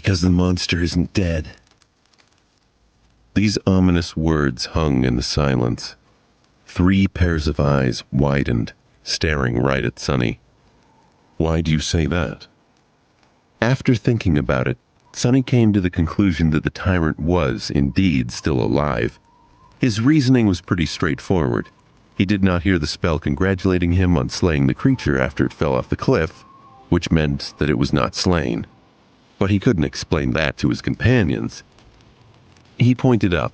Because the monster isn't dead. These ominous words hung in the silence. 3 pairs of eyes widened, staring right at Sonny. Why do you say that? After thinking about it, Sonny came to the conclusion that the tyrant was, indeed, still alive. His reasoning was pretty straightforward. He did not hear the spell congratulating him on slaying the creature after it fell off the cliff, which meant that it was not slain. But he couldn't explain that to his companions. He pointed up.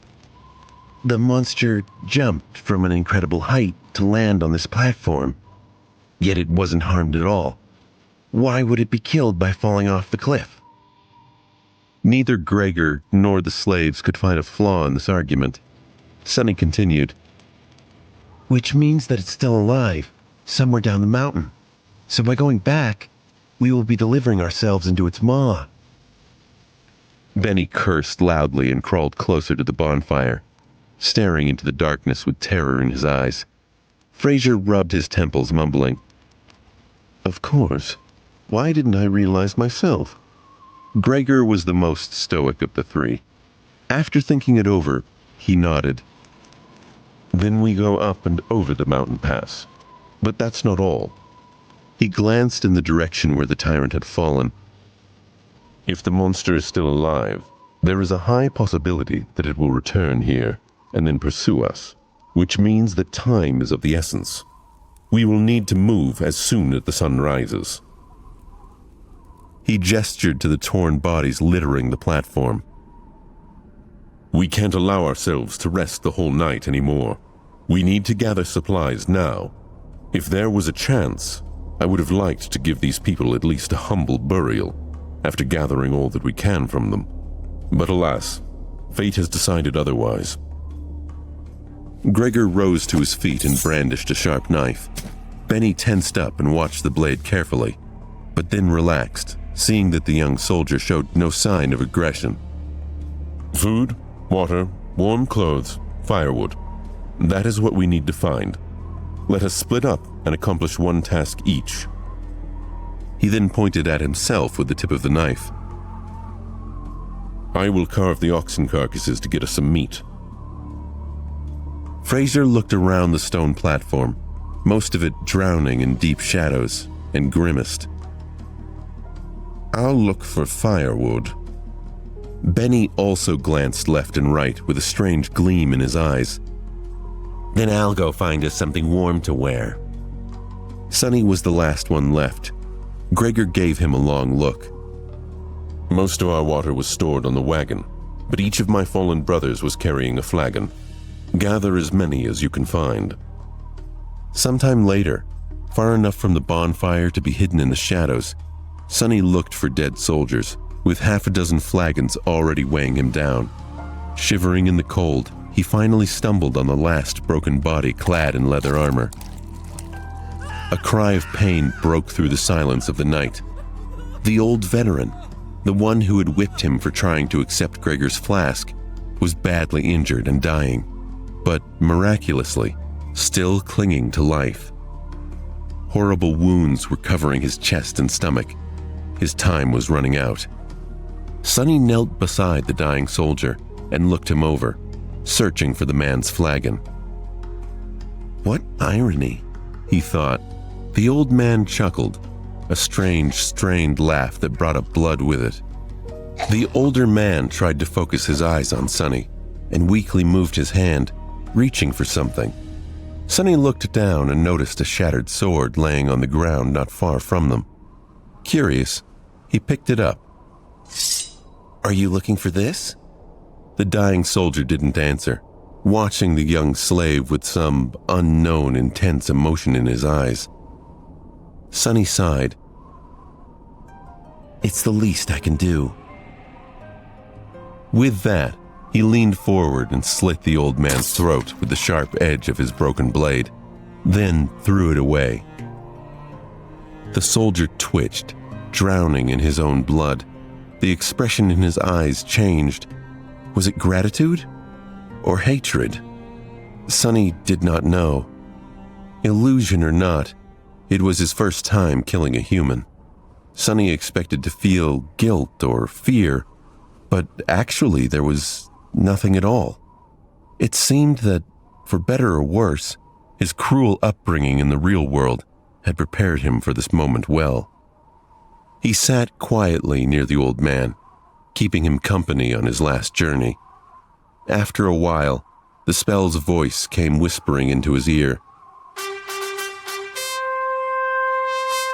The monster jumped from an incredible height to land on this platform. Yet it wasn't harmed at all. Why would it be killed by falling off the cliff? Neither Gregor nor the slaves could find a flaw in this argument. Sonny continued. Which means that it's still alive, somewhere down the mountain. So by going back, we will be delivering ourselves into its maw. Benny cursed loudly and crawled closer to the bonfire, staring into the darkness with terror in his eyes. Fraser rubbed his temples, mumbling, Of course. Why didn't I realize myself? Gregor was the most stoic of the 3. After thinking it over, he nodded. Then we go up and over the mountain pass. But that's not all. He glanced in the direction where the tyrant had fallen. If the monster is still alive, there is a high possibility that it will return here and then pursue us, which means that time is of the essence. We will need to move as soon as the sun rises. He gestured to the torn bodies littering the platform. We can't allow ourselves to rest the whole night anymore. We need to gather supplies now. If there was a chance, I would have liked to give these people at least a humble burial, after gathering all that we can from them. But alas, fate has decided otherwise. Gregor rose to his feet and brandished a sharp knife. Benny tensed up and watched the blade carefully, but then relaxed, seeing that the young soldier showed no sign of aggression. Food, water, warm clothes, firewood. That is what we need to find. Let us split up and accomplish one task each. He then pointed at himself with the tip of the knife. I will carve the oxen carcasses to get us some meat. Fraser looked around the stone platform, most of it drowning in deep shadows, and grimaced. I'll look for firewood. Benny also glanced left and right with a strange gleam in his eyes. Then I'll go find us something warm to wear. Sonny was the last one left. Gregor gave him a long look. Most of our water was stored on the wagon, but each of my fallen brothers was carrying a flagon. Gather as many as you can find. Sometime later, far enough from the bonfire to be hidden in the shadows, Sonny looked for dead soldiers, with 6 flagons already weighing him down. Shivering in the cold, he finally stumbled on the last broken body clad in leather armor. A cry of pain broke through the silence of the night. The old veteran, the one who had whipped him for trying to accept Gregor's flask, was badly injured and dying, but miraculously, still clinging to life. Horrible wounds were covering his chest and stomach. His time was running out. Sonny knelt beside the dying soldier and looked him over, searching for the man's flagon. What irony, he thought. The old man chuckled, a strange, strained laugh that brought up blood with it. The older man tried to focus his eyes on Sonny and weakly moved his hand, reaching for something. Sonny looked down and noticed a shattered sword laying on the ground not far from them. Curious, he picked it up. Are you looking for this? The dying soldier didn't answer, watching the young slave with some unknown intense emotion in his eyes. Sonny sighed. It's the least I can do. With that, he leaned forward and slit the old man's throat with the sharp edge of his broken blade, then threw it away. The soldier twitched, drowning in his own blood. The expression in his eyes changed. Was it gratitude or hatred? Sonny did not know. Illusion or not, it was his first time killing a human. Sonny expected to feel guilt or fear, but actually there was nothing at all. It seemed that, for better or worse, his cruel upbringing in the real world had prepared him for this moment well. He sat quietly near the old man, keeping him company on his last journey. After a while, the spell's voice came whispering into his ear.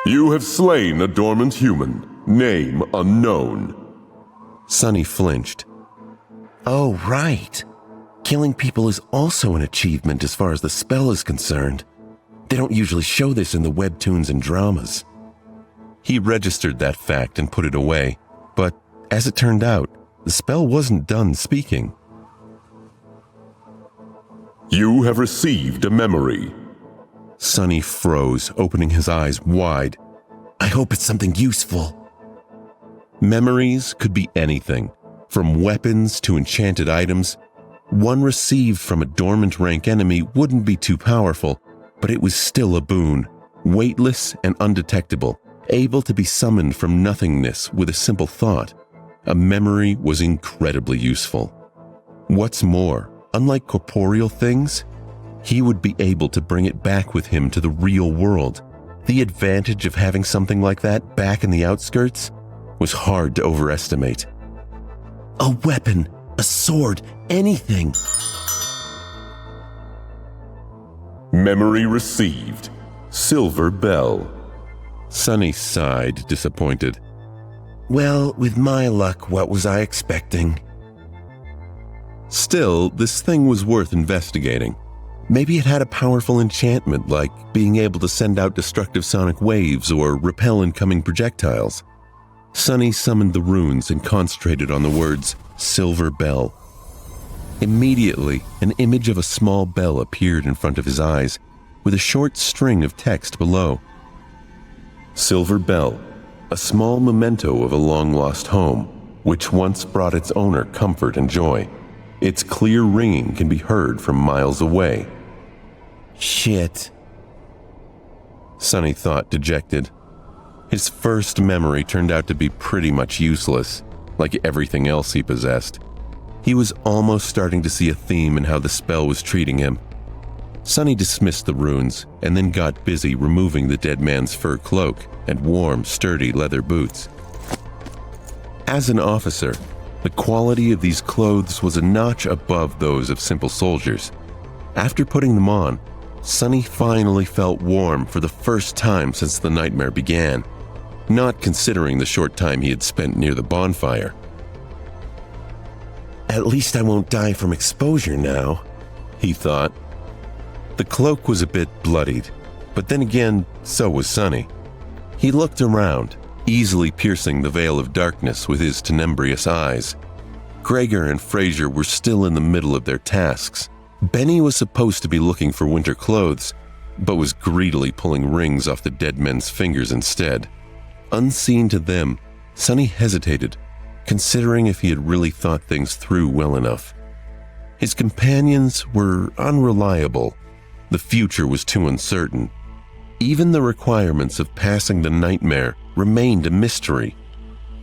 You have slain a dormant human, name unknown. Sonny flinched. Oh, right. Killing people is also an achievement as far as the spell is concerned. They don't usually show this in the webtoons and dramas. He registered that fact and put it away, but as it turned out, the spell wasn't done speaking. You have received a memory. Sonny froze, opening his eyes wide. I hope it's something useful. Memories could be anything, from weapons to enchanted items. One received from a dormant rank enemy wouldn't be too powerful, but it was still a boon, weightless and undetectable, able to be summoned from nothingness with a simple thought. A memory was incredibly useful. What's more, unlike corporeal things, he would be able to bring it back with him to the real world. The advantage of having something like that back in the outskirts was hard to overestimate. A weapon, a sword, anything. Memory received. Silver bell. Sonny sighed, disappointed. Well, with my luck, what was I expecting? Still, this thing was worth investigating. Maybe it had a powerful enchantment like being able to send out destructive sonic waves or repel incoming projectiles. Sonny summoned the runes and concentrated on the words, Silver Bell. Immediately, an image of a small bell appeared in front of his eyes, with a short string of text below. Silver Bell, a small memento of a long-lost home, which once brought its owner comfort and joy. Its clear ringing can be heard from miles away. Shit. Sonny thought, dejected. His first memory turned out to be pretty much useless, like everything else he possessed. He was almost starting to see a theme in how the spell was treating him. Sonny dismissed the runes and then got busy removing the dead man's fur cloak and warm, sturdy leather boots. As an officer, the quality of these clothes was a notch above those of simple soldiers. After putting them on, Sonny finally felt warm for the first time since the nightmare began, not considering the short time he had spent near the bonfire. At least I won't die from exposure now, he thought. The cloak was a bit bloodied, but then again, so was Sonny. He looked around, easily piercing the veil of darkness with his tenebrious eyes. Gregor and Fraser were still in the middle of their tasks. Benny was supposed to be looking for winter clothes, but was greedily pulling rings off the dead men's fingers instead. Unseen to them, Sonny hesitated, considering if he had really thought things through well enough. His companions were unreliable. The future was too uncertain. Even the requirements of passing the nightmare remained a mystery.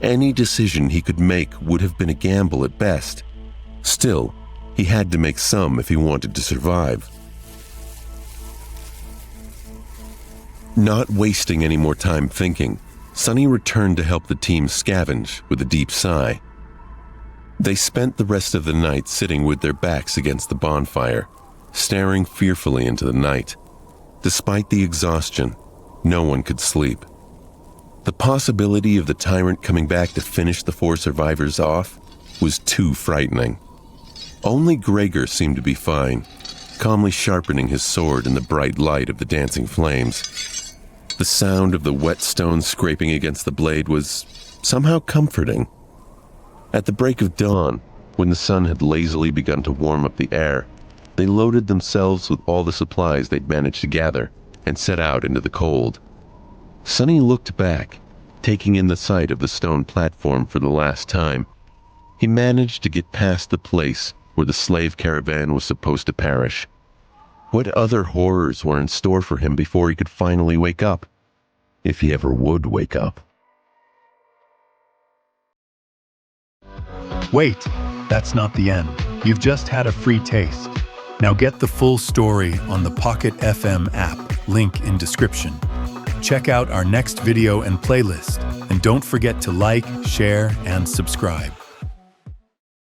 Any decision he could make would have been a gamble at best. Still, he had to make some if he wanted to survive. Not wasting any more time thinking, Sonny returned to help the team scavenge with a deep sigh. They spent the rest of the night sitting with their backs against the bonfire, staring fearfully into the night. Despite the exhaustion, no one could sleep. The possibility of the tyrant coming back to finish the 4 survivors off was too frightening. Only Gregor seemed to be fine, calmly sharpening his sword in the bright light of the dancing flames. The sound of the wet stone scraping against the blade was somehow comforting. At the break of dawn, when the sun had lazily begun to warm up the air, they loaded themselves with all the supplies they'd managed to gather and set out into the cold. Sonny looked back, taking in the sight of the stone platform for the last time. He managed to get past the place where the slave caravan was supposed to perish. What other horrors were in store for him before he could finally wake up? If he ever would wake up. Wait, that's not the end. You've just had a free taste. Now get the full story on the Pocket FM app, link in description. Check out our next video and playlist, and don't forget to like, share, and subscribe.